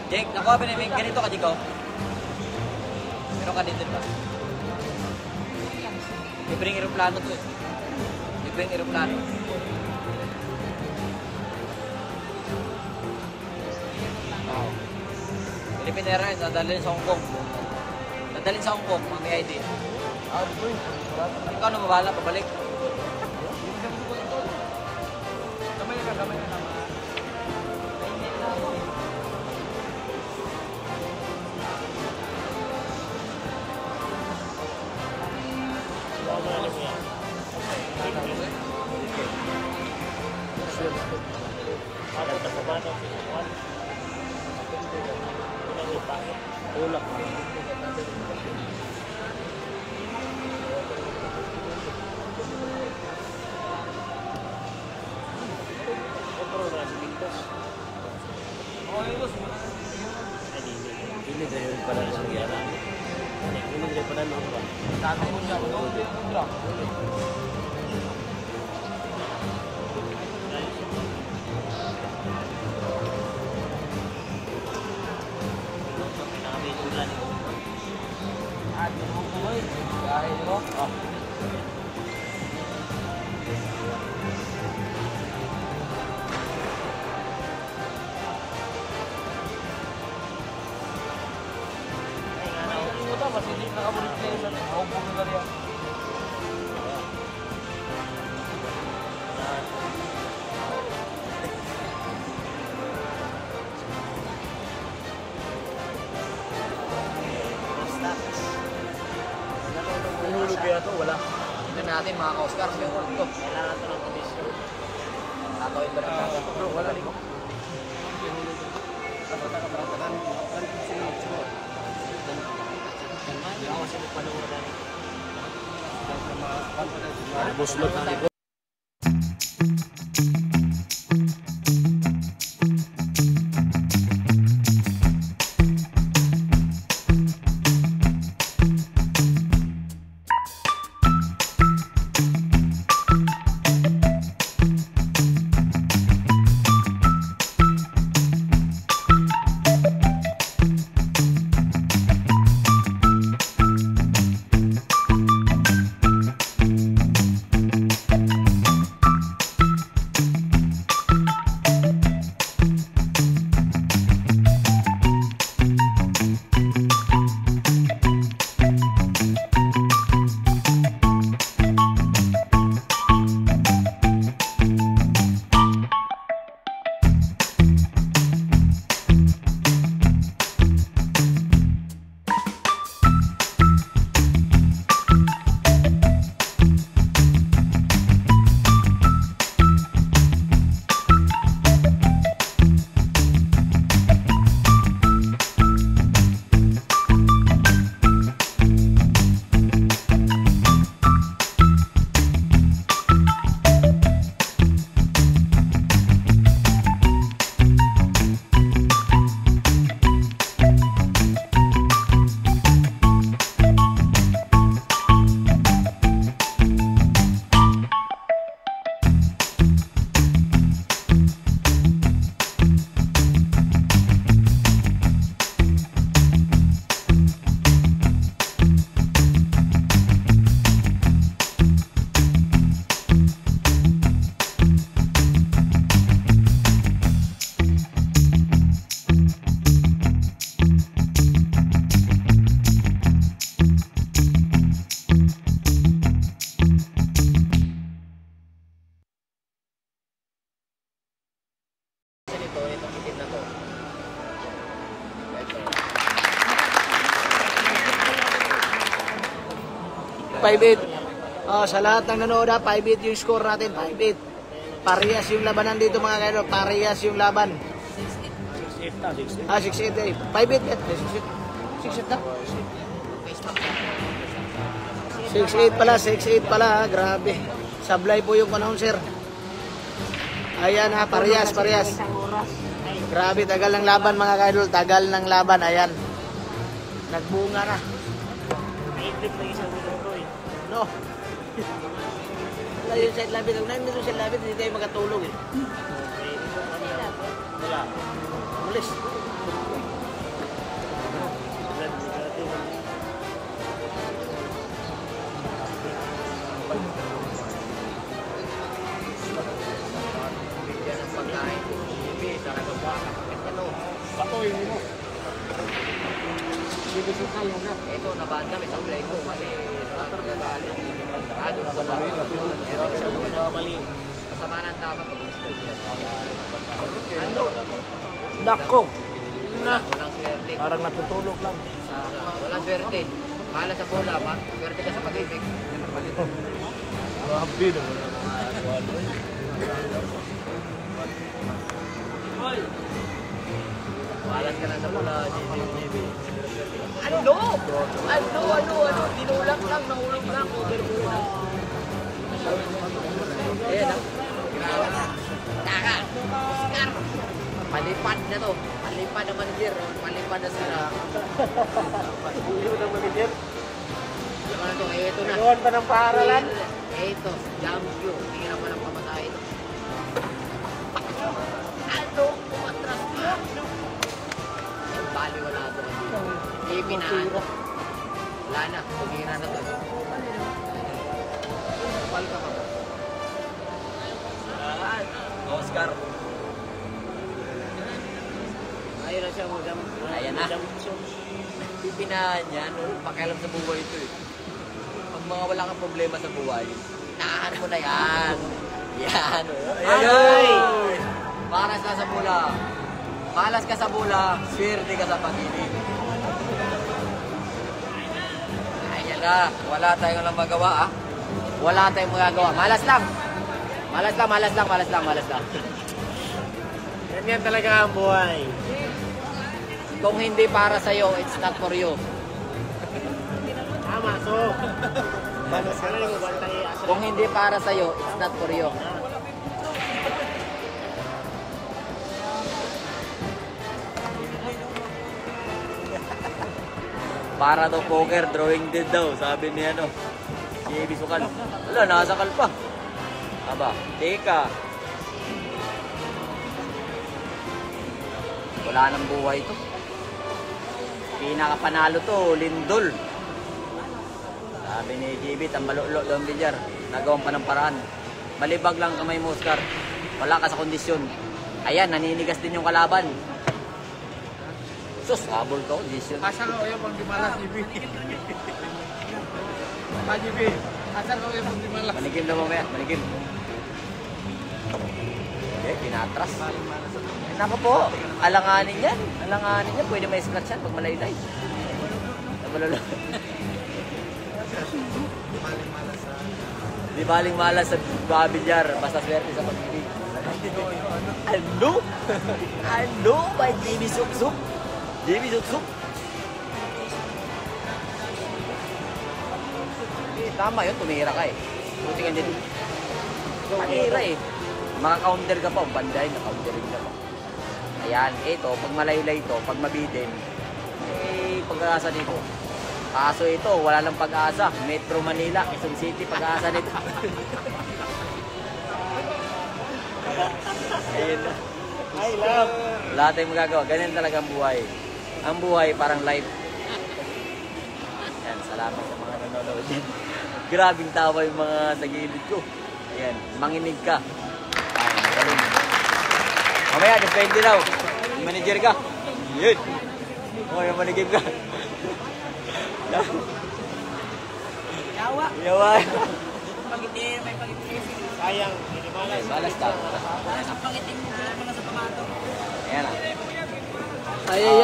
Jake, nakuha pa namin ganito ka, Jiko? Meron ka dito ba? Libreng aeroplano to eh. Libreng aeroplano. Wow. Philippine Airlines, dadalhin sa Hong Kong. Dadalhin sa Hong Kong, mga ID. Ikaw na mabahala, pabalik. Kamay na naman. Tulak. Ini dari pada sejarah. Ini daripada nomor. Tatay mo siya, drop. Dahil mo? Oh. Masih hindi nakabulit na yun. Ako po na rin. Hulog kaya to, wala. Ito natin mga ka-Oscar, may hulog to. Kailangan ito ng komisyon. Tatawid ba natin? Bro, wala rin ko. Buslot na rin. 5-8. Sa lahat ng nanood ha, 5-8 yung score natin, 5-8. Parehas yung labanan dito mga kaidol, parehas yung laban. 6-8 eh. 5-8 eh. 6-8 na? 6-8 pala ha, grabe. Sablay po yung announcer. Ayan ha, parehas. Grabe, tagal ng laban mga kaidol, tagal ng laban, ayan. Nagbunga na. No. Wala yung side labit. Kung nandito sa labit, hindi tayo makatulog eh. Wala. Mulis. Ito, nabanda, may sablay ko. Kasi, masama ng tama pag ano? Nako. Walang swerte. Parang natutulog lang. Walang swerte. Mahala sa bola, swerte ka sa pag-ibig. Grabe na. Mahalas ka na sa bola, JB. Ano? Tinulak lang, nahulog lang. Ayan ha. Taka. Oscar. Palipad na to. Palipad na manager. Palipad na sila. Palipad ng manager. Ano na to? Ito na. Noon pa ng paaralan? Ito. Jambyo. Tingin naman ang pamatay ito. Ano? Pumatras ka. Yung bali wala ito. Ipinaan. Wala na. Tumira na to. Kapal ka pa. Oscar. Ayun na siya mo. Ayan na. Pipinahan niya. Pakialam sa buhay ito eh. Pag mga wala kang problema sa buhay, naahan mo na yan. Yan. Ayan. Maras ka sa bula. Malas ka sa bula. Swerte ka sa pag-ibig. Ayan na. Wala tayong lang magawa ah. Wala tayong magagawa. Malas lang. Malas lang. Yan talaga ang buhay. Kung hindi para sa'yo, it's not for you. Tama, so. Kung hindi para sa'yo, it's not for you. Para daw poker, drawing din daw, sabi ni ano, si Ebi Sukal. Wala, nakasakal pa. Aba, teka. Wala nang buhay to. Pinakapanalo to, Lindol. Sabi ni JB, tambalulo daw ang bilyar. Nagawang pa ng paraan. Malibag lang kamay mo, Oscar. Wala ka sa kondisyon. Ayan, naninigas din yung kalaban. Sus, habol ka, kondisyon. Asal ko yung pangdimalas, JB. JB, asal ko yung pangdimalas. Manigim na mamaya, manigim. Okay, pinatras. Nako po, alanganin yan. Pwede may scratch yan pag malaylay. Nabalalo. Di baling malas sa babilyar, basta swerte sa pag-ibig. Ano? By Jimmy Suksuk? Tama yun, tumira ka eh. Buti ka din. Panira eh. Maka-counter ka pa, banday, na-counterin ka pa. Ayan, ito, pag malaylay ito, pag mabitin, pag-aasa dito. Kaso ito, wala lang pag-aasa. Metro Manila, Quezon City, pag-aasa nito. Ayun na. I love. Wala tayong magagawa. Ganyan talaga ang buhay. Ang buhay parang life. Ayan, salamat sa mga nanonood din. Grabing tawa yung mga sa gilid ko. Ayan, manginig ka. Ayan, galing. Mamaya, depende daw. Manager ka. Yun. Mamaya, manigim ka. Yawa. Pangitin, may pangitin. Sayang. Balas ka. Sa pangitin mo, mga sa pamato. Ayan na. Ayan.